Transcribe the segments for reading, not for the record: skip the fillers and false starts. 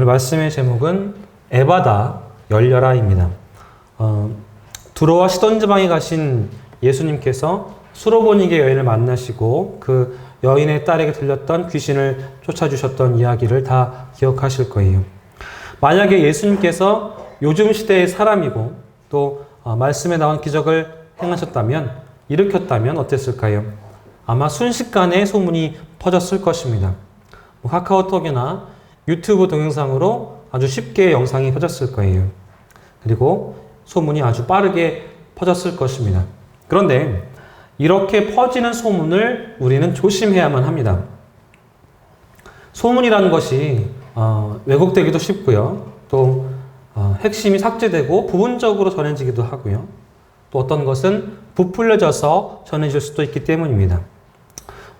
말씀의 제목은 에바다 열려라입니다. 두로와 시돈 지방에 가신 예수님께서 수로보니게 여인을 만나시고 그 여인의 딸에게 들렸던 귀신을 쫓아주셨던 이야기를 다 기억하실 거예요. 만약에 예수님께서 요즘 시대의 사람이고 또 말씀에 나온 기적을 행하셨다면, 일으켰다면 어땠을까요? 아마 순식간에 소문이 퍼졌을 것입니다. 카카오톡이나 유튜브 동영상으로 아주 쉽게 영상이 퍼졌을 거예요. 그리고 소문이 아주 빠르게 퍼졌을 것입니다. 그런데 이렇게 퍼지는 소문을 우리는 조심해야만 합니다. 소문이라는 것이 왜곡되기도 쉽고요. 또 핵심이 삭제되고 부분적으로 전해지기도 하고요. 또 어떤 것은 부풀려져서 전해질 수도 있기 때문입니다.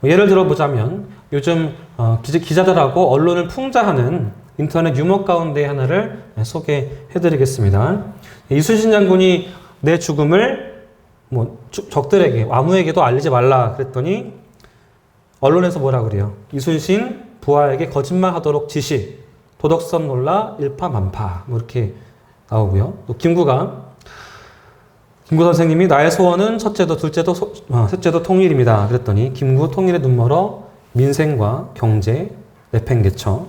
예를 들어 보자면 요즘 기자들하고 언론을 풍자하는 인터넷 유머 가운데 하나를 소개해 드리겠습니다. 이순신 장군이 내 죽음을 적들에게, 아무에게도 알리지 말라 그랬더니 언론에서 뭐라 그래요? 이순신 부하에게 거짓말하도록 지시, 도덕성 논라 일파만파 이렇게 나오고요. 또 김구 선생님이 나의 소원은 첫째도 둘째도 셋째도 통일입니다. 그랬더니 김구 통일의 눈멀어 민생과 경제 내팽개쳐.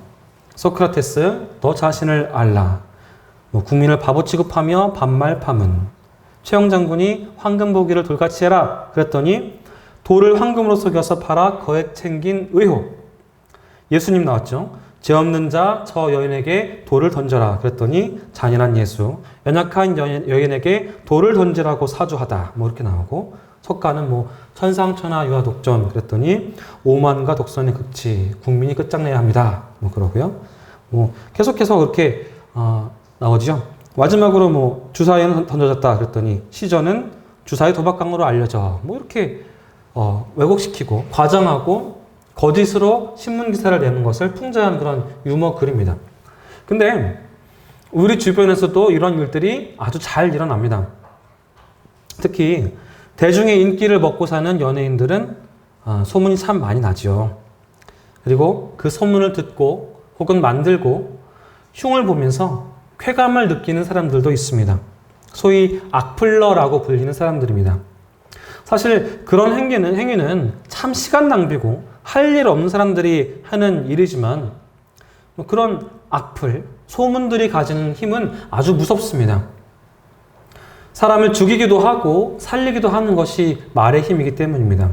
소크라테스 너 자신을 알라. 국민을 바보 취급하며 반말 파문. 최영 장군이 황금 보기를 돌같이 해라. 그랬더니 돌을 황금으로 속여서 팔아 거액 챙긴 의혹. 예수님 나왔죠. 죄 없는 자 저 여인에게 돌을 던져라. 그랬더니 잔인한 예수. 연약한 여인에게 돌을 던지라고 사주하다. 이렇게 나오고, 석가는 천상천하 유아독전. 그랬더니 오만과 독선의 극치. 국민이 끝장내야 합니다. 그러고요. 계속해서 그렇게 나오죠. 마지막으로 주사위는 던져졌다. 그랬더니 시전은 주사위 도박강으로 알려져. 이렇게 왜곡시키고 과장하고 거짓으로 신문기사를 내는 것을 풍자한 그런 유머 글입니다. 근데 우리 주변에서도 이런 일들이 아주 잘 일어납니다. 특히 대중의 인기를 먹고 사는 연예인들은 소문이 참 많이 나죠. 그리고 그 소문을 듣고 혹은 만들고 흉을 보면서 쾌감을 느끼는 사람들도 있습니다. 소위 악플러라고 불리는 사람들입니다. 사실 그런 행위는 참 시간 낭비고 할 일 없는 사람들이 하는 일이지만 그런 악플, 소문들이 가지는 힘은 아주 무섭습니다. 사람을 죽이기도 하고 살리기도 하는 것이 말의 힘이기 때문입니다.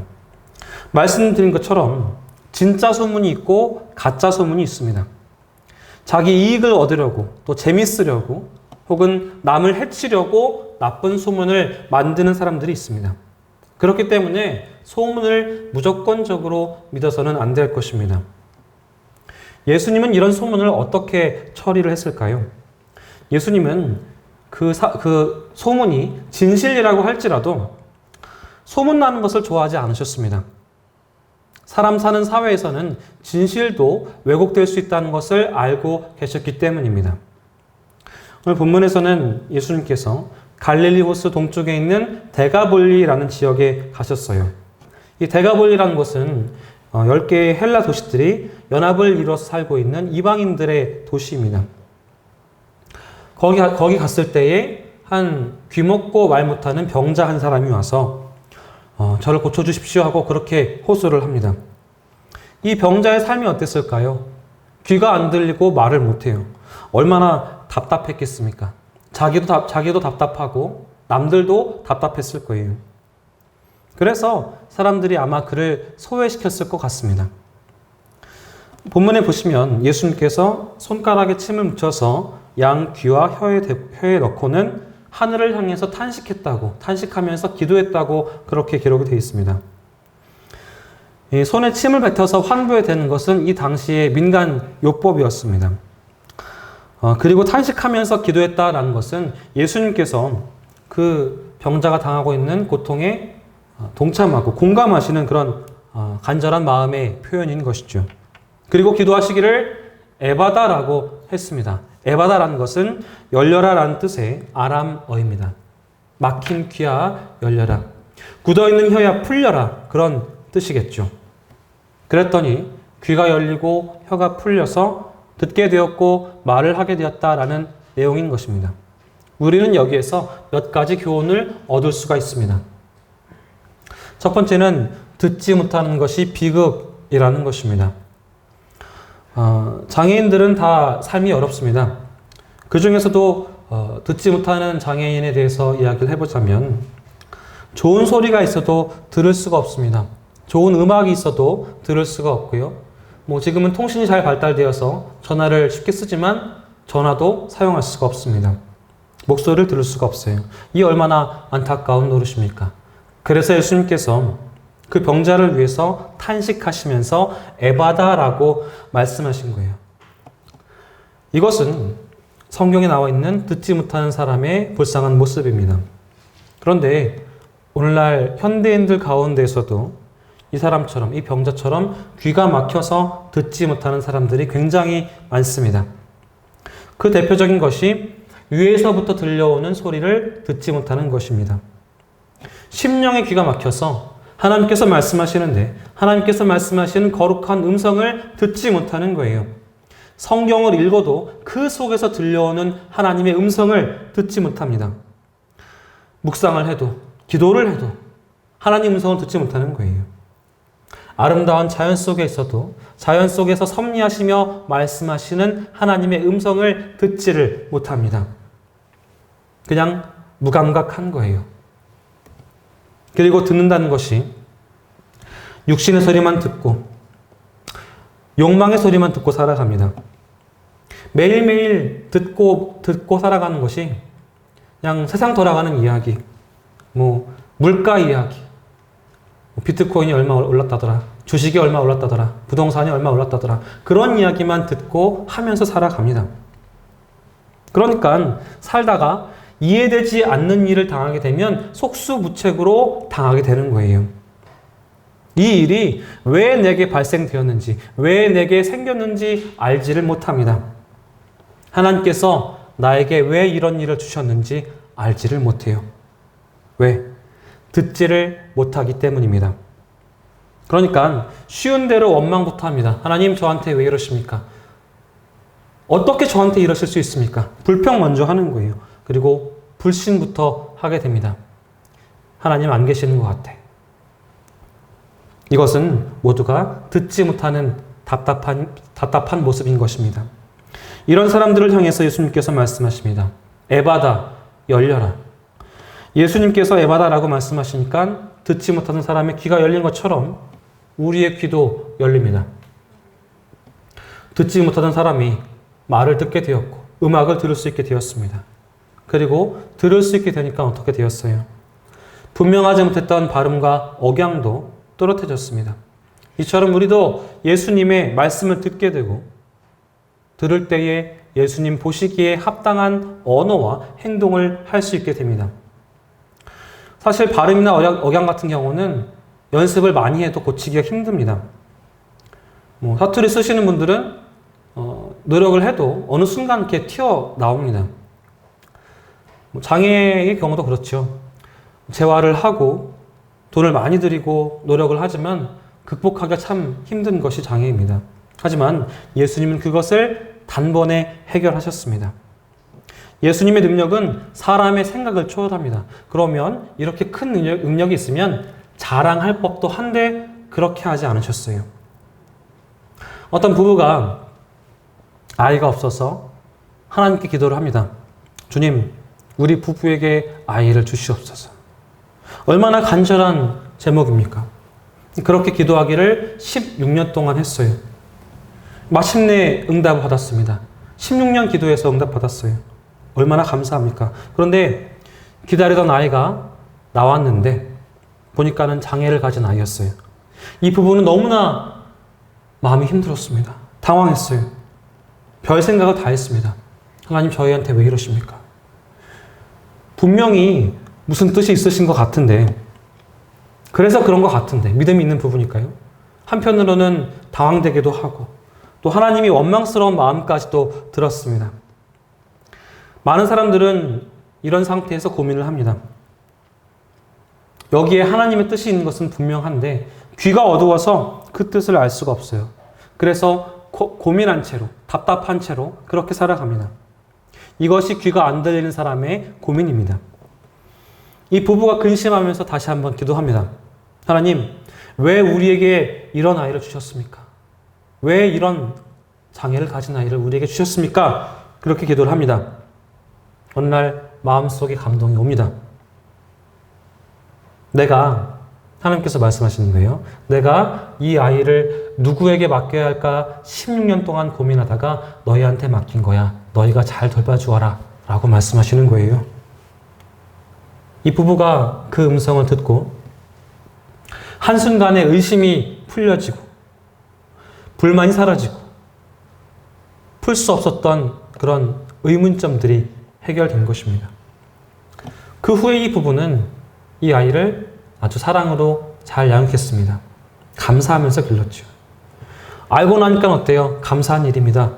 말씀드린 것처럼 진짜 소문이 있고 가짜 소문이 있습니다. 자기 이익을 얻으려고 또 재밌으려고 혹은 남을 해치려고 나쁜 소문을 만드는 사람들이 있습니다. 그렇기 때문에 소문을 무조건적으로 믿어서는 안 될 것입니다. 예수님은 이런 소문을 어떻게 처리를 했을까요? 예수님은 그 소문이 진실이라고 할지라도 소문나는 것을 좋아하지 않으셨습니다. 사람 사는 사회에서는 진실도 왜곡될 수 있다는 것을 알고 계셨기 때문입니다. 오늘 본문에서는 예수님께서 갈릴리 호수 동쪽에 있는 데가볼리라는 지역에 가셨어요. 이 데가볼리라는 곳은 10개의 헬라 도시들이 연합을 이뤄서 살고 있는 이방인들의 도시입니다. 거기 갔을 때에 한 귀먹고 말 못하는 병자 한 사람이 와서 저를 고쳐주십시오 하고 그렇게 호소를 합니다. 이 병자의 삶이 어땠을까요? 귀가 안 들리고 말을 못해요. 얼마나 답답했겠습니까? 자기도 답답하고 남들도 답답했을 거예요. 그래서 사람들이 아마 그를 소외시켰을 것 같습니다. 본문에 보시면 예수님께서 손가락에 침을 묻혀서 양 귀와 혀에 넣고는 하늘을 향해서 탄식하면서 기도했다고 그렇게 기록이 되어 있습니다. 손에 침을 뱉어서 환부에 대는 것은 이 당시의 민간 요법이었습니다. 그리고 탄식하면서 기도했다라는 것은 예수님께서 그 병자가 당하고 있는 고통에 동참하고 공감하시는 그런 간절한 마음의 표현인 것이죠. 그리고 기도하시기를 에바다라고 했습니다. 에바다라는 것은 열려라라는 뜻의 아람어입니다. 막힌 귀야 열려라. 굳어있는 혀야 풀려라. 그런 뜻이겠죠. 그랬더니 귀가 열리고 혀가 풀려서 듣게 되었고 말을 하게 되었다라는 내용인 것입니다. 우리는 여기에서 몇 가지 교훈을 얻을 수가 있습니다. 첫 번째는 듣지 못하는 것이 비극이라는 것입니다. 장애인들은 다 삶이 어렵습니다. 그 중에서도 듣지 못하는 장애인에 대해서 이야기를 해보자면 좋은 소리가 있어도 들을 수가 없습니다. 좋은 음악이 있어도 들을 수가 없고요. 지금은 통신이 잘 발달되어서 전화를 쉽게 쓰지만 전화도 사용할 수가 없습니다. 목소리를 들을 수가 없어요. 이 얼마나 안타까운 노릇입니까? 그래서 예수님께서 그 병자를 위해서 탄식하시면서 에바다라고 말씀하신 거예요. 이것은 성경에 나와 있는 듣지 못하는 사람의 불쌍한 모습입니다. 그런데 오늘날 현대인들 가운데에서도 이 사람처럼, 이 병자처럼 귀가 막혀서 듣지 못하는 사람들이 굉장히 많습니다. 그 대표적인 것이 위에서부터 들려오는 소리를 듣지 못하는 것입니다. 심령의 귀가 막혀서 하나님께서 말씀하시는데 하나님께서 말씀하시는 거룩한 음성을 듣지 못하는 거예요. 성경을 읽어도 그 속에서 들려오는 하나님의 음성을 듣지 못합니다. 묵상을 해도 기도를 해도 하나님 음성을 듣지 못하는 거예요. 아름다운 자연 속에 있어도 자연 속에서 섭리하시며 말씀하시는 하나님의 음성을 듣지를 못합니다. 그냥 무감각한 거예요. 그리고 듣는다는 것이 육신의 소리만 듣고 욕망의 소리만 듣고 살아갑니다. 매일매일 듣고 살아가는 것이 그냥 세상 돌아가는 이야기, 물가 이야기, 비트코인이 얼마 올랐다더라, 주식이 얼마 올랐다더라, 부동산이 얼마 올랐다더라, 그런 이야기만 듣고 하면서 살아갑니다. 그러니까 살다가 이해되지 않는 일을 당하게 되면 속수무책으로 당하게 되는 거예요. 이 일이 왜 내게 발생되었는지, 왜 내게 생겼는지 알지를 못합니다. 하나님께서 나에게 왜 이런 일을 주셨는지 알지를 못해요. 왜? 듣지를 못하기 때문입니다. 그러니까 쉬운 대로 원망부터 합니다. 하나님 저한테 왜 이러십니까? 어떻게 저한테 이러실 수 있습니까? 불평 먼저 하는 거예요. 그리고 불신부터 하게 됩니다. 하나님 안 계시는 것 같아. 이것은 모두가 듣지 못하는 답답한 모습인 것입니다. 이런 사람들을 향해서 예수님께서 말씀하십니다. 에바다, 열려라. 예수님께서 에바다라고 말씀하시니까 듣지 못하는 사람의 귀가 열린 것처럼 우리의 귀도 열립니다. 듣지 못하던 사람이 말을 듣게 되었고 음악을 들을 수 있게 되었습니다. 그리고 들을 수 있게 되니까 어떻게 되었어요? 분명하지 못했던 발음과 억양도 또렷해졌습니다. 이처럼 우리도 예수님의 말씀을 듣게 되고 들을 때에 예수님 보시기에 합당한 언어와 행동을 할 수 있게 됩니다. 사실 발음이나 억양 같은 경우는 연습을 많이 해도 고치기가 힘듭니다. 사투리 쓰시는 분들은 노력을 해도 어느 순간 이렇게 튀어나옵니다. 장애의 경우도 그렇죠. 재활을 하고 돈을 많이 들이고 노력을 하지만 극복하기가 참 힘든 것이 장애입니다. 하지만 예수님은 그것을 단번에 해결하셨습니다. 예수님의 능력은 사람의 생각을 초월합니다. 그러면 이렇게 큰 능력이 있으면 자랑할 법도 한데 그렇게 하지 않으셨어요. 어떤 부부가 아이가 없어서 하나님께 기도를 합니다. 주님, 우리 부부에게 아이를 주시옵소서. 얼마나 간절한 제목입니까? 그렇게 기도하기를 16년 동안 했어요. 마침내 응답을 받았습니다. 16년 기도해서 응답 받았어요. 얼마나 감사합니까? 그런데 기다리던 아이가 나왔는데 보니까는 장애를 가진 아이였어요. 이 부부는 너무나 마음이 힘들었습니다. 당황했어요. 별 생각을 다 했습니다. 하나님 저희한테 왜 이러십니까? 분명히 무슨 뜻이 있으신 것 같은데, 그래서 그런 것 같은데, 믿음이 있는 부부니까요. 한편으로는 당황되기도 하고 또 하나님이 원망스러운 마음까지도 들었습니다. 많은 사람들은 이런 상태에서 고민을 합니다. 여기에 하나님의 뜻이 있는 것은 분명한데 귀가 어두워서 그 뜻을 알 수가 없어요. 그래서 고민한 채로, 답답한 채로 그렇게 살아갑니다. 이것이 귀가 안 들리는 사람의 고민입니다. 이 부부가 근심하면서 다시 한번 기도합니다. 하나님, 왜 우리에게 이런 아이를 주셨습니까? 왜 이런 장애를 가진 아이를 우리에게 주셨습니까? 그렇게 기도를 합니다. 어느 날 마음속에 감동이 옵니다. 하나님께서 말씀하시는 거예요. 내가 이 아이를 누구에게 맡겨야 할까 16년 동안 고민하다가 너희한테 맡긴 거야. 너희가 잘 돌봐주어라. 라고 말씀하시는 거예요. 이 부부가 그 음성을 듣고 한순간에 의심이 풀려지고 불만이 사라지고 풀 수 없었던 그런 의문점들이 해결된 것입니다. 그 후에 이 부부는 이 아이를 아주 사랑으로 잘 양육했습니다. 감사하면서 길렀죠. 알고 나니까 어때요? 감사한 일입니다.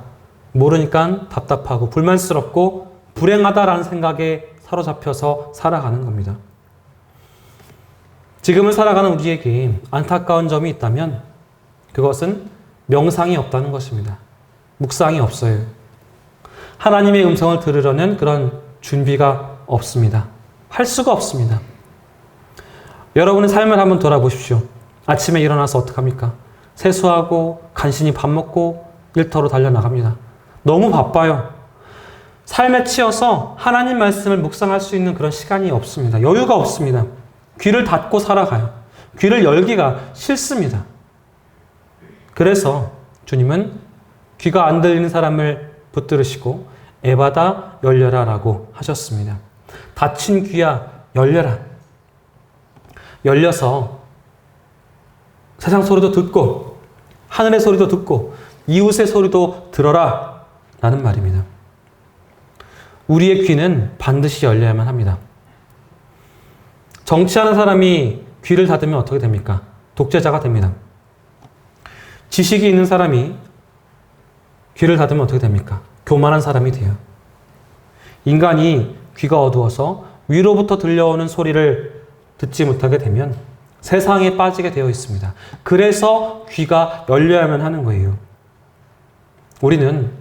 모르니까 답답하고 불만스럽고 불행하다라는 생각에 사로잡혀서 살아가는 겁니다. 지금을 살아가는 우리에게 안타까운 점이 있다면 그것은 명상이 없다는 것입니다. 묵상이 없어요. 하나님의 음성을 들으려는 그런 준비가 없습니다. 할 수가 없습니다. 여러분의 삶을 한번 돌아보십시오. 아침에 일어나서 어떡합니까? 세수하고 간신히 밥 먹고 일터로 달려나갑니다. 너무 바빠요. 삶에 치여서 하나님 말씀을 묵상할 수 있는 그런 시간이 없습니다. 여유가 없습니다. 귀를 닫고 살아가요. 귀를 열기가 싫습니다. 그래서 주님은 귀가 안 들리는 사람을 붙들으시고 에바다 열려라 라고 하셨습니다. 닫힌 귀야 열려라. 열려서 세상 소리도 듣고 하늘의 소리도 듣고 이웃의 소리도 들어라 라는 말입니다. 우리의 귀는 반드시 열려야만 합니다. 정치하는 사람이 귀를 닫으면 어떻게 됩니까? 독재자가 됩니다. 지식이 있는 사람이 귀를 닫으면 어떻게 됩니까? 교만한 사람이 돼요. 인간이 귀가 어두워서 위로부터 들려오는 소리를 듣지 못하게 되면 세상에 빠지게 되어 있습니다. 그래서 귀가 열려야만 하는 거예요. 우리는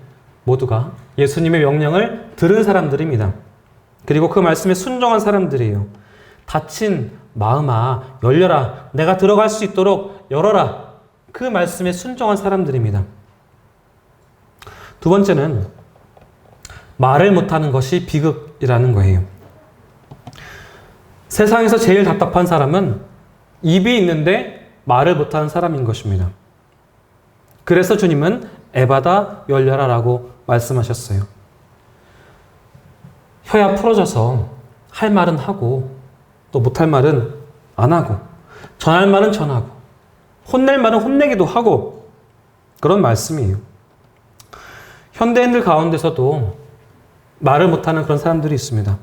모두가 예수님의 명령을 들은 사람들입니다. 그리고 그 말씀에 순종한 사람들이에요. 닫힌 마음아 열려라. 내가 들어갈 수 있도록 열어라. 그 말씀에 순종한 사람들입니다. 두 번째는 말을 못하는 것이 비극이라는 거예요. 세상에서 제일 답답한 사람은 입이 있는데 말을 못하는 사람인 것입니다. 그래서 주님은 에바다 열려라 라고 말씀하셨어요. 혀야 풀어져서 할 말은 하고 또 못할 말은 안 하고 전할 말은 전하고 혼낼 말은 혼내기도 하고 그런 말씀이에요. 현대인들 가운데서도 말을 못하는 그런 사람들이 있습니다.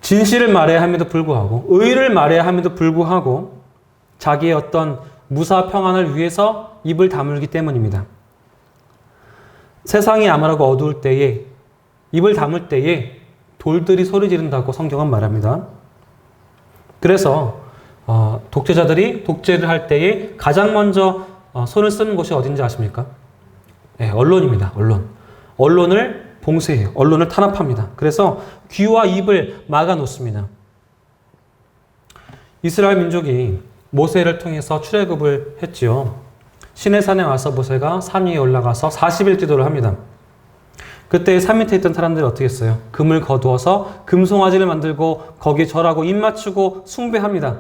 진실을 말해야 함에도 불구하고 의를 말해야 함에도 불구하고 자기의 어떤 무사 평안을 위해서 입을 다물기 때문입니다. 세상이 암울하고 어두울 때에 입을 다물 때에 돌들이 소리 지른다고 성경은 말합니다. 그래서 독재자들이 독재를 할 때에 가장 먼저 손을 쓰는 곳이 어딘지 아십니까? 네, 언론입니다. 언론을 봉쇄해요. 언론을 탄압합니다. 그래서 귀와 입을 막아 놓습니다. 이스라엘 민족이 모세를 통해서 출애굽을 했지요. 시내산에 와서 모세가 산 위에 올라가서 40일 기도를 합니다. 그때 산 밑에 있던 사람들이 어떻게 했어요? 금을 거두어서 금송아지를 만들고 거기에 절하고 입 맞추고 숭배합니다.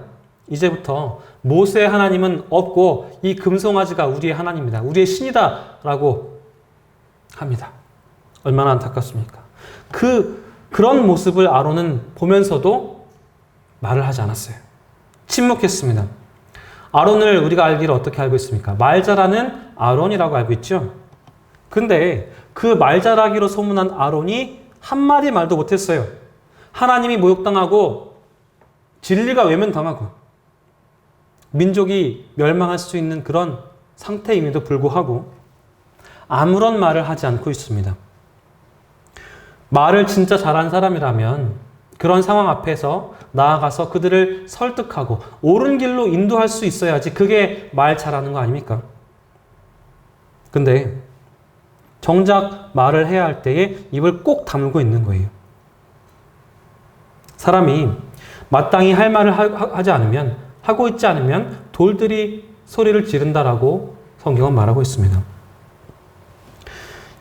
이제부터 모세의 하나님은 없고 이 금송아지가 우리의 하나님이다. 우리의 신이다. 라고 합니다. 얼마나 안타깝습니까? 그런 모습을 아론은 보면서도 말을 하지 않았어요. 침묵했습니다. 아론을 우리가 알기를 어떻게 알고 있습니까? 말 잘하는 아론이라고 알고 있죠? 근데 그 말 잘하기로 소문난 아론이 한마디 말도 못했어요. 하나님이 모욕당하고 진리가 외면당하고 민족이 멸망할 수 있는 그런 상태임에도 불구하고 아무런 말을 하지 않고 있습니다. 말을 진짜 잘하는 사람이라면 그런 상황 앞에서 나아가서 그들을 설득하고 옳은 길로 인도할 수 있어야지 그게 말 잘하는 거 아닙니까? 근데 정작 말을 해야 할 때에 입을 꼭 다물고 있는 거예요. 사람이 마땅히 할 말을 하지 않으면, 하고 있지 않으면 돌들이 소리를 지른다라고 성경은 말하고 있습니다.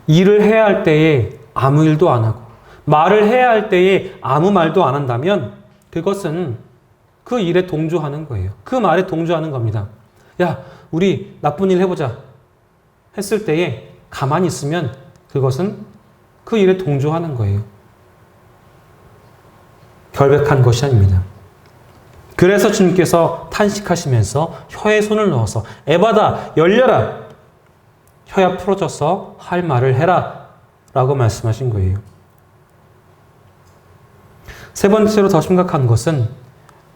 일을 해야 할 때에 아무 일도 안 하고 말을 해야 할 때에 아무 말도 안 한다면 그것은 그 일에 동조하는 거예요. 그 말에 동조하는 겁니다. 야, 우리 나쁜 일 해보자 했을 때에 가만히 있으면 그것은 그 일에 동조하는 거예요. 결백한 것이 아닙니다. 그래서 주님께서 탄식하시면서 혀에 손을 넣어서 에바다 열려라, 혀야 풀어져서 할 말을 해라 라고 말씀하신 거예요. 세 번째로 더 심각한 것은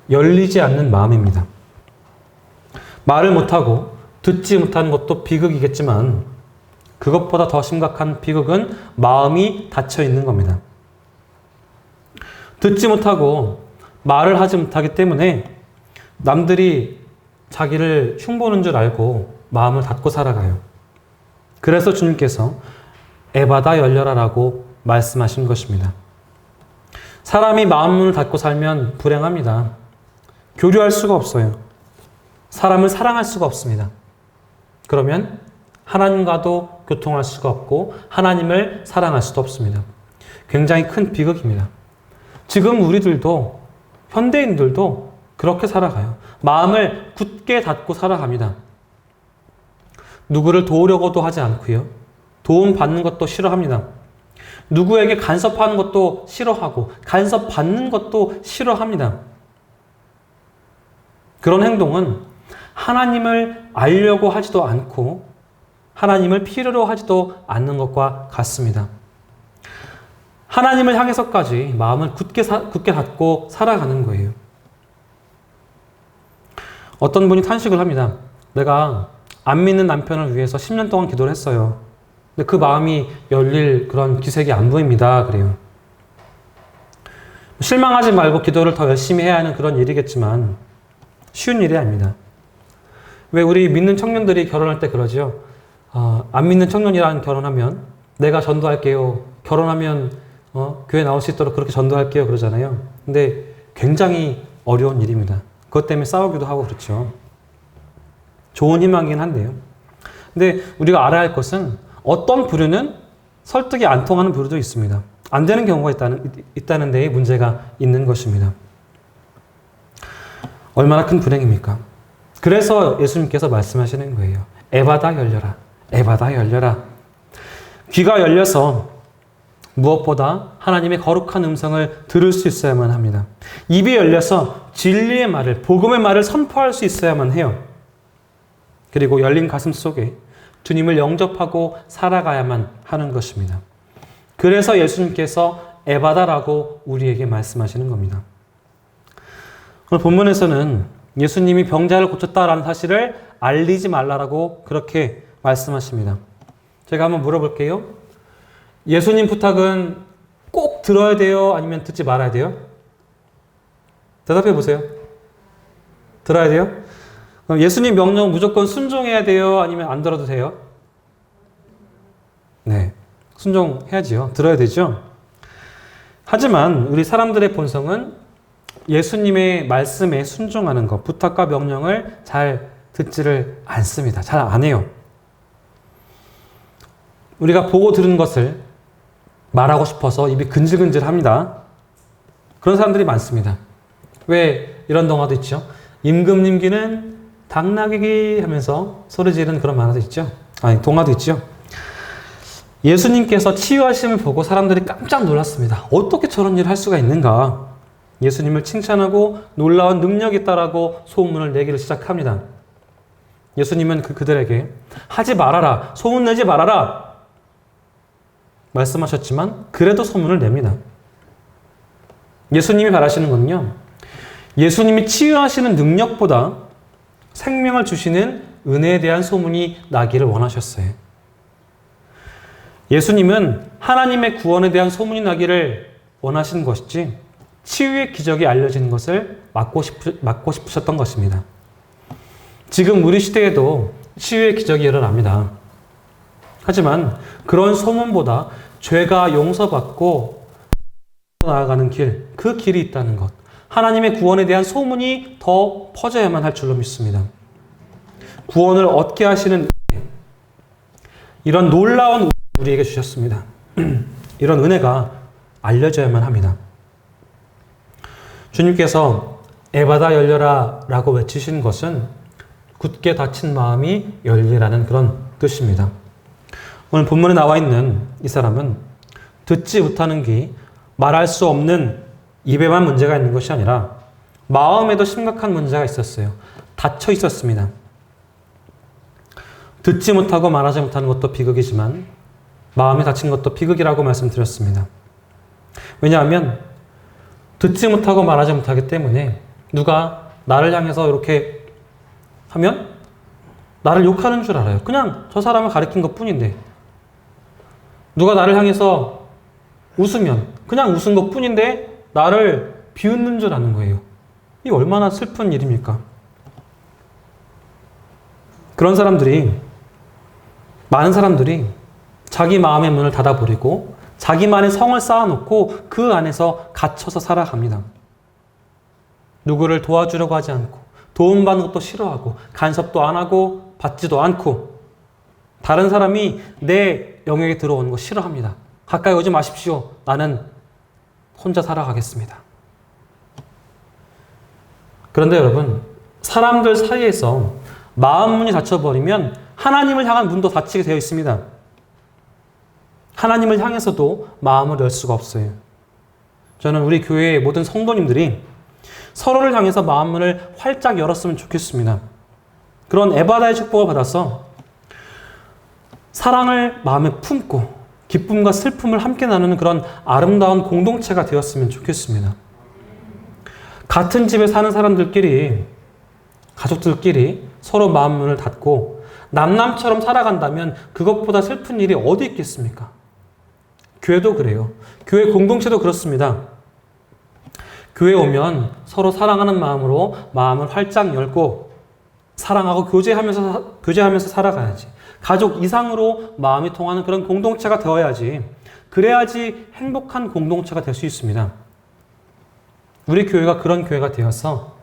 열리지 않는 마음입니다. 말을 못하고 듣지 못하는 것도 비극이겠지만 그것보다 더 심각한 비극은 마음이 닫혀 있는 겁니다. 듣지 못하고 말을 하지 못하기 때문에 남들이 자기를 흉보는 줄 알고 마음을 닫고 살아가요. 그래서 주님께서 에바다 열려라라고 말씀하신 것입니다. 사람이 마음문을 닫고 살면 불행합니다. 교류할 수가 없어요. 사람을 사랑할 수가 없습니다. 그러면 하나님과도 교통할 수가 없고 하나님을 사랑할 수도 없습니다. 굉장히 큰 비극입니다. 지금 우리들도, 현대인들도 그렇게 살아가요. 마음을 굳게 닫고 살아갑니다. 누구를 도우려고도 하지 않고요. 도움 받는 것도 싫어합니다. 누구에게 간섭하는 것도 싫어하고 간섭받는 것도 싫어합니다. 그런 행동은 하나님을 알려고 하지도 않고 하나님을 필요로 하지도 않는 것과 같습니다. 하나님을 향해서까지 마음을 굳게 닫고 살아가는 거예요. 어떤 분이 탄식을 합니다. 내가 안 믿는 남편을 위해서 10년 동안 기도를 했어요. 근데 그 마음이 열릴 그런 기색이 안 보입니다. 그래요. 실망하지 말고 기도를 더 열심히 해야 하는 그런 일이겠지만 쉬운 일이 아닙니다. 왜 우리 믿는 청년들이 결혼할 때 그러죠? 안 믿는 청년이랑 결혼하면 내가 전도할게요. 결혼하면 교회 나올 수 있도록 그렇게 전도할게요. 그러잖아요. 근데 굉장히 어려운 일입니다. 그것 때문에 싸우기도 하고 그렇죠. 좋은 희망이긴 한데요. 근데 우리가 알아야 할 것은 어떤 부류는 설득이 안 통하는 부류도 있습니다. 안 되는 경우가 있다는 데에 문제가 있는 것입니다. 얼마나 큰 불행입니까? 그래서 예수님께서 말씀하시는 거예요. 에바다 열려라. 에바다 열려라. 귀가 열려서 무엇보다 하나님의 거룩한 음성을 들을 수 있어야만 합니다. 입이 열려서 진리의 말을, 복음의 말을 선포할 수 있어야만 해요. 그리고 열린 가슴 속에 주님을 영접하고 살아가야만 하는 것입니다. 그래서 예수님께서 에바다라고 우리에게 말씀하시는 겁니다. 오늘 본문에서는 예수님이 병자를 고쳤다라는 사실을 알리지 말라라고 그렇게 말씀하십니다. 제가 한번 물어볼게요. 예수님 부탁은 꼭 들어야 돼요? 아니면 듣지 말아야 돼요? 대답해 보세요. 들어야 돼요? 그럼 예수님 명령 무조건 순종해야 돼요? 아니면 안 들어도 돼요? 네, 순종해야지요. 들어야 되죠. 하지만 우리 사람들의 본성은 예수님의 말씀에 순종하는 것, 부탁과 명령을 잘 듣지를 않습니다. 잘 안 해요. 우리가 보고 들은 것을 말하고 싶어서 입이 근질근질합니다. 그런 사람들이 많습니다. 왜 이런 동화도 있죠? 임금님기는 당나귀기 하면서 소리 지르는 그런 만화도 있죠. 아니, 동화도 있죠. 예수님께서 치유하심을 보고 사람들이 깜짝 놀랐습니다. 어떻게 저런 일을 할 수가 있는가? 예수님을 칭찬하고 놀라운 능력이 있다라고 소문을 내기를 시작합니다. 예수님은 그들에게 하지 말아라, 소문내지 말아라 말씀하셨지만 그래도 소문을 냅니다. 예수님이 바라시는 건요, 예수님이 치유하시는 능력보다 생명을 주시는 은혜에 대한 소문이 나기를 원하셨어요. 예수님은 하나님의 구원에 대한 소문이 나기를 원하신 것이지 치유의 기적이 알려지는 것을 막고 싶으셨던 것입니다. 지금 우리 시대에도 치유의 기적이 일어납니다. 하지만 그런 소문보다 죄가 용서받고 나아가는 길, 그 길이 있다는 것. 하나님의 구원에 대한 소문이 더 퍼져야만 할 줄로 믿습니다. 구원을 얻게 하시는 이런 놀라운 은혜를 우리에게 주셨습니다. 이런 은혜가 알려져야만 합니다. 주님께서 에바다 열려라 라고 외치신 것은 굳게 닫힌 마음이 열리라는 그런 뜻입니다. 오늘 본문에 나와 있는 이 사람은 듣지 못하는 귀, 말할 수 없는 입에만 문제가 있는 것이 아니라 마음에도 심각한 문제가 있었어요. 닫혀 있었습니다. 듣지 못하고 말하지 못하는 것도 비극이지만 마음이 닫힌 것도 비극이라고 말씀드렸습니다. 왜냐하면 듣지 못하고 말하지 못하기 때문에 누가 나를 향해서 이렇게 하면 나를 욕하는 줄 알아요. 그냥 저 사람을 가리킨 것뿐인데, 누가 나를 향해서 웃으면 그냥 웃은 것뿐인데 나를 비웃는 줄 아는 거예요. 이 얼마나 슬픈 일입니까? 그런 사람들이, 많은 사람들이 자기 마음의 문을 닫아버리고 자기만의 성을 쌓아놓고 그 안에서 갇혀서 살아갑니다. 누구를 도와주려고 하지 않고, 도움받는 것도 싫어하고, 간섭도 안 하고, 받지도 않고, 다른 사람이 내 영역에 들어오는 거 싫어합니다. 가까이 오지 마십시오. 나는 혼자 살아가겠습니다. 그런데 여러분, 사람들 사이에서 마음 문이 닫혀버리면 하나님을 향한 문도 닫히게 되어 있습니다. 하나님을 향해서도 마음을 열 수가 없어요. 저는 우리 교회의 모든 성도님들이 서로를 향해서 마음문을 활짝 열었으면 좋겠습니다. 그런 에바다의 축복을 받아서 사랑을 마음에 품고 기쁨과 슬픔을 함께 나누는 그런 아름다운 공동체가 되었으면 좋겠습니다. 같은 집에 사는 사람들끼리, 가족들끼리 서로 마음문을 닫고 남남처럼 살아간다면 그것보다 슬픈 일이 어디 있겠습니까? 교회도 그래요. 교회 공동체도 그렇습니다. 교회 오면 서로 사랑하는 마음으로 마음을 활짝 열고 사랑하고 교제하면서 살아가야지. 가족 이상으로 마음이 통하는 그런 공동체가 되어야지. 그래야지 행복한 공동체가 될 수 있습니다. 우리 교회가 그런 교회가 되어서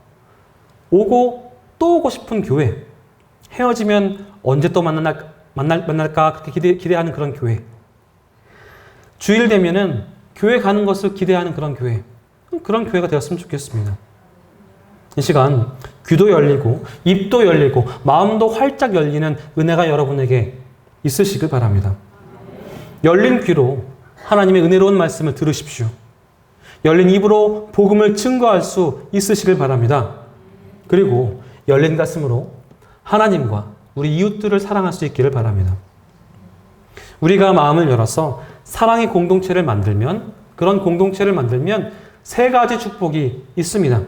오고 또 오고 싶은 교회, 헤어지면 언제 또 만날까 그렇게 기대하는 그런 교회, 주일 되면은 교회 가는 것을 기대하는 그런 교회, 그런 교회가 되었으면 좋겠습니다. 이 시간 귀도 열리고 입도 열리고 마음도 활짝 열리는 은혜가 여러분에게 있으시길 바랍니다. 열린 귀로 하나님의 은혜로운 말씀을 들으십시오. 열린 입으로 복음을 증거할 수 있으시길 바랍니다. 그리고 열린 가슴으로 하나님과 우리 이웃들을 사랑할 수 있기를 바랍니다. 우리가 마음을 열어서 사랑의 공동체를 만들면, 그런 공동체를 만들면 세 가지 축복이 있습니다.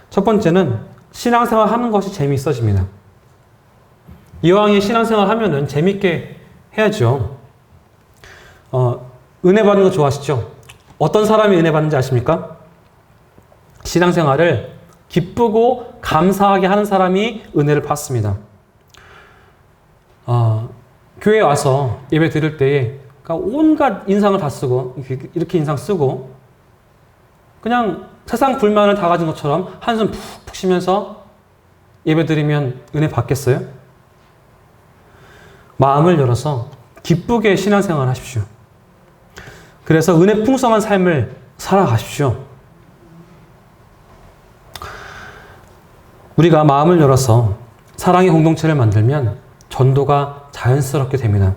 첫 번째는 신앙생활 하는 것이 재미있어집니다. 이왕에 신앙생활 하면은 재밌게 해야죠. 은혜 받는 거 좋아하시죠? 어떤 사람이 은혜 받는지 아십니까? 신앙생활을 기쁘고 감사하게 하는 사람이 은혜를 받습니다. 교회에 와서 예배 드릴 때에 온갖 인상을 다 쓰고 이렇게 인상 쓰고 그냥 세상 불만을 다 가진 것처럼 한숨 푹푹 쉬면서 예배 드리면 은혜 받겠어요? 마음을 열어서 기쁘게 신앙생활 하십시오. 그래서 은혜 풍성한 삶을 살아가십시오. 우리가 마음을 열어서 사랑의 공동체를 만들면 전도가 자연스럽게 됩니다.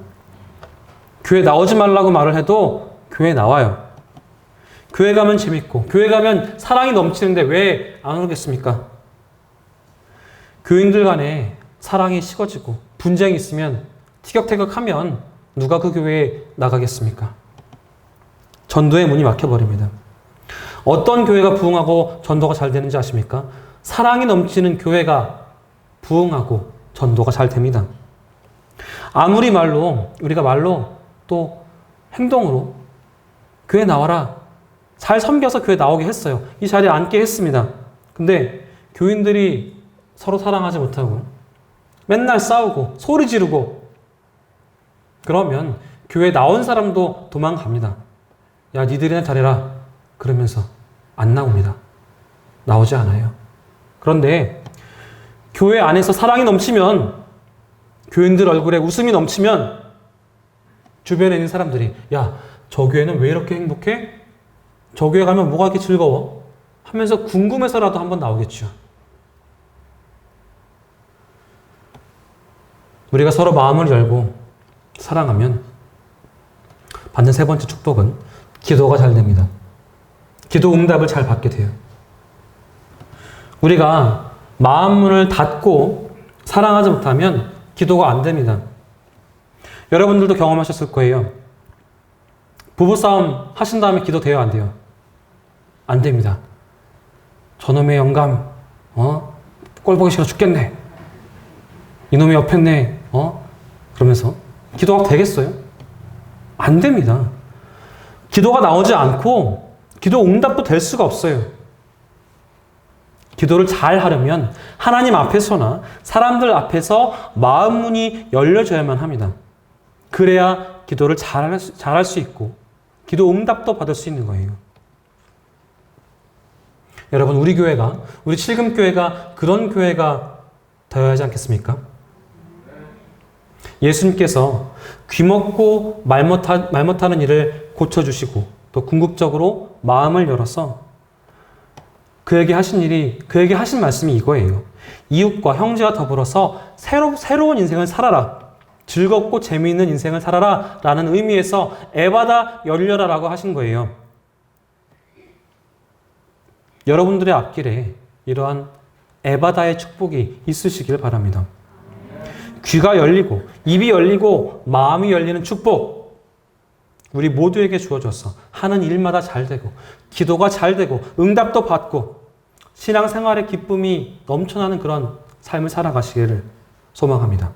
교회 나오지 말라고 말을 해도 교회 나와요. 교회 가면 재밌고, 교회 가면 사랑이 넘치는데 왜 안 오겠습니까? 교인들 간에 사랑이 식어지고 분쟁이 있으면 티격태격하면 누가 그 교회에 나가겠습니까? 전도의 문이 막혀버립니다. 어떤 교회가 부흥하고 전도가 잘 되는지 아십니까? 사랑이 넘치는 교회가 부흥하고 전도가 잘 됩니다. 아무리 우리가 말로 또 행동으로 교회 나와라, 잘 섬겨서 교회 나오게 했어요. 이 자리에 앉게 했습니다. 근데 교인들이 서로 사랑하지 못하고 맨날 싸우고 소리 지르고 그러면 교회 나온 사람도 도망갑니다. 야, 니들이나 잘해라. 그러면서 안 나옵니다. 나오지 않아요. 그런데 교회 안에서 사랑이 넘치면, 교인들 얼굴에 웃음이 넘치면 주변에 있는 사람들이 야, 저 교회는 왜 이렇게 행복해? 저 교회 가면 뭐가 이렇게 즐거워? 하면서 궁금해서라도 한번 나오겠죠. 우리가 서로 마음을 열고 사랑하면 받는 세 번째 축복은 기도가 잘 됩니다. 기도 응답을 잘 받게 돼요. 우리가 마음문을 닫고 사랑하지 못하면 기도가 안 됩니다. 여러분들도 경험하셨을 거예요. 부부싸움 하신 다음에 기도 돼요, 안 돼요? 안 됩니다. 저놈의 영감, 꼴 보기 싫어 죽겠네. 이놈의 옆했네, 그러면서 기도가 되겠어요? 안 됩니다. 기도가 나오지 않고 기도 응답도 될 수가 없어요. 기도를 잘 하려면 하나님 앞에서나 사람들 앞에서 마음 문이 열려져야만 합니다. 그래야 기도를 잘할 수 있고 기도 응답도 받을 수 있는 거예요. 여러분, 우리 교회가, 우리 칠금교회가 그런 교회가 되어야 하지 않겠습니까? 예수님께서 귀먹고 말 못하는 일을 고쳐주시고 또 궁극적으로 마음을 열어서 그에게 하신 말씀이 이거예요. 이웃과 형제와 더불어서 새로운 인생을 살아라. 즐겁고 재미있는 인생을 살아라. 라는 의미에서 에바다 열려라 라고 하신 거예요. 여러분들의 앞길에 이러한 에바다의 축복이 있으시길 바랍니다. 귀가 열리고 입이 열리고 마음이 열리는 축복, 우리 모두에게 주어져서 하는 일마다 잘 되고 기도가 잘 되고 응답도 받고 신앙생활의 기쁨이 넘쳐나는 그런 삶을 살아가시기를 소망합니다.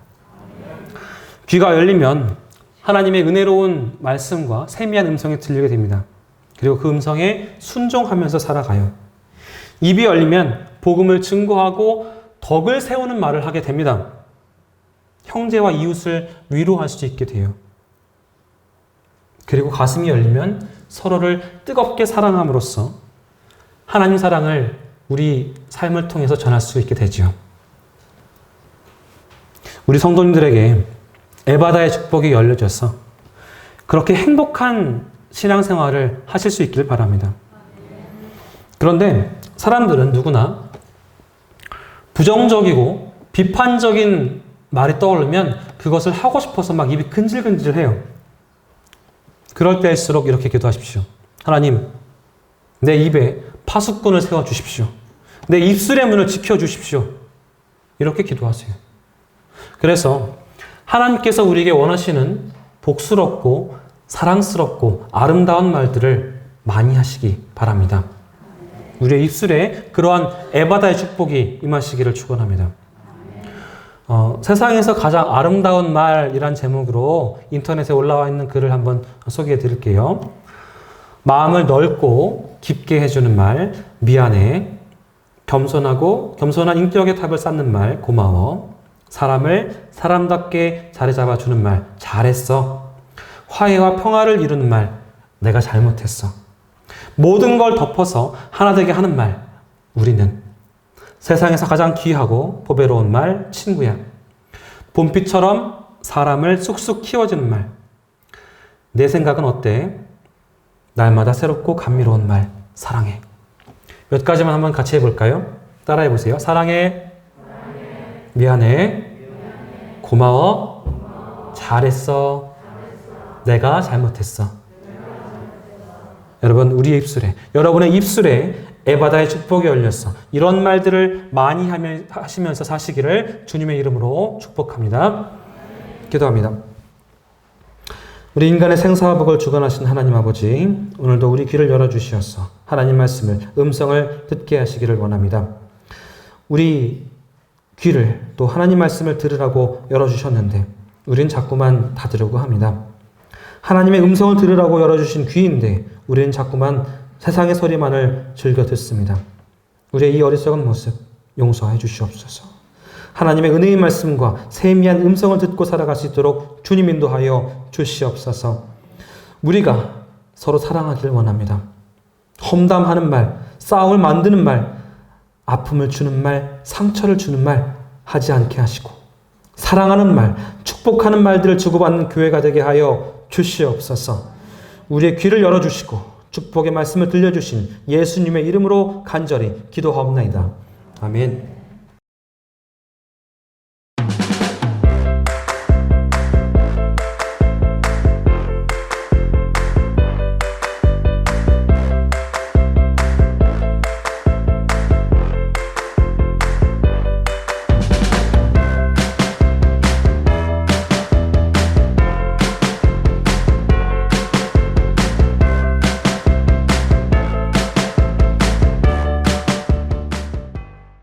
귀가 열리면 하나님의 은혜로운 말씀과 세미한 음성이 들리게 됩니다. 그리고 그 음성에 순종하면서 살아가요. 입이 열리면 복음을 증거하고 덕을 세우는 말을 하게 됩니다. 형제와 이웃을 위로할 수 있게 돼요. 그리고 가슴이 열리면 서로를 뜨겁게 사랑함으로써 하나님 사랑을 우리 삶을 통해서 전할 수 있게 되죠. 우리 성도님들에게 에바다의 축복이 열려져서 그렇게 행복한 신앙생활을 하실 수 있기를 바랍니다. 그런데 사람들은 누구나 부정적이고 비판적인 말이 떠오르면 그것을 하고 싶어서 막 입이 근질근질해요. 그럴 때일수록 이렇게 기도하십시오. 하나님, 내 입에 파수꾼을 세워주십시오. 내 입술의 문을 지켜주십시오. 이렇게 기도하세요. 그래서 하나님께서 우리에게 원하시는 복스럽고 사랑스럽고 아름다운 말들을 많이 하시기 바랍니다. 우리의 입술에 그러한 에바다의 축복이 임하시기를 축원합니다. 세상에서 가장 아름다운 말이란 제목으로 인터넷에 올라와 있는 글을 한번 소개해 드릴게요. 마음을 넓고 깊게 해주는 말, 미안해. 겸손한 인격의 탑을 쌓는 말, 고마워. 사람을 사람답게 자리 잡아주는 말, 잘했어. 화해와 평화를 이루는 말, 내가 잘못했어. 모든 걸 덮어서 하나 되게 하는 말, 우리는. 세상에서 가장 귀하고 보배로운 말, 친구야. 봄빛처럼 사람을 쑥쑥 키워주는 말. 내 생각은 어때? 날마다 새롭고 감미로운 말, 사랑해. 몇 가지만 한번 같이 해볼까요? 따라해 보세요. 사랑해. 미안해. 고마워. 잘했어. 내가 잘못했어. 여러분, 우리의 입술에, 여러분의 입술에 에바다의 축복이 열렸어. 이런 말들을 많이 하시면서 사시기를 주님의 이름으로 축복합니다. 기도합니다. 우리 인간의 생사와 복을 주관하신 하나님 아버지, 오늘도 우리 귀를 열어주시어서 하나님 말씀을, 음성을 듣게 하시기를 원합니다. 우리 귀를 또 하나님 말씀을 들으라고 열어주셨는데 우린 자꾸만 닫으려고 합니다. 하나님의 음성을 들으라고 열어주신 귀인데 우리는 자꾸만 세상의 소리만을 즐겨 듣습니다. 우리의 이 어리석은 모습 용서해 주시옵소서. 하나님의 은혜의 말씀과 세미한 음성을 듣고 살아갈 수 있도록 주님 인도하여 주시옵소서. 우리가 서로 사랑하기를 원합니다. 험담하는 말, 싸움을 만드는 말, 아픔을 주는 말, 상처를 주는 말 하지 않게 하시고 사랑하는 말, 축복하는 말들을 주고받는 교회가 되게 하여 주시옵소서. 우리의 귀를 열어주시고 축복의 말씀을 들려주신 예수님의 이름으로 간절히 기도하옵나이다. 아멘.